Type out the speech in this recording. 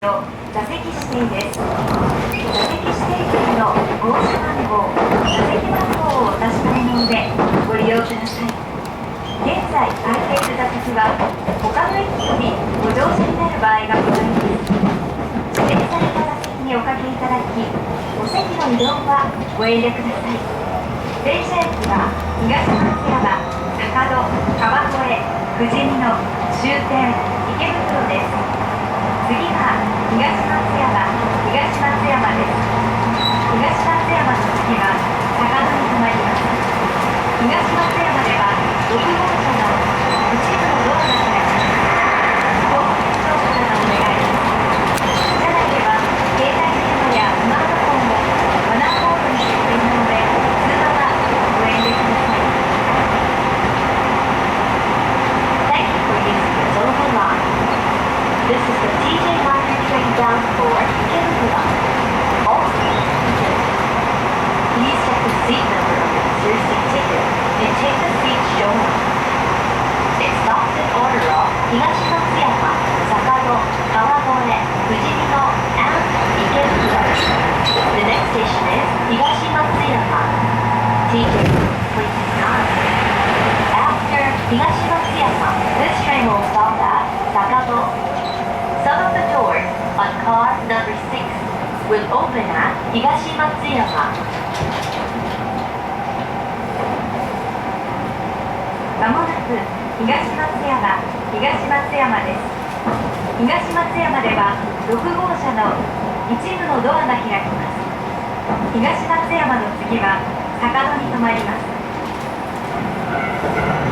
の座席指定です。座席指定席の号車番号、座席番号をお確かめの上ご利用ください。現在空いている座席は他の駅よりご乗車になる場合がございます。指定された座席におかけいただき、お席の移動はご遠慮ください。電車駅は東松山、高戸、川越、富士見の終点池袋です。次は東松山です。東松山の次は高戸に停まります。東松山では6号車の一部のドアが開きます。ご乗車のお願いです。車内では携帯電話やスマートフォンをマナーモードに設定なので通話はご遠慮ください。Thank you for using the Dover line. This is the TJ Liner train bound for Ikebukuro. Also, please check the seat number on your seat ticket and take the seat shown on. It stops in order of Higashi Matsuyama, Sakado, Kawagoe, Fujimino, and Ikebukuro. The next station is Higashi Matsuyama. TJ, please stop. After Higashi Matsuyama, this train will stop at Sakado.Some of the doors on car number 6 will open at 東松山。まもなく東松山です。東松山では6号車の一部のドアが開きます。東松山の次は坂戸に停まります。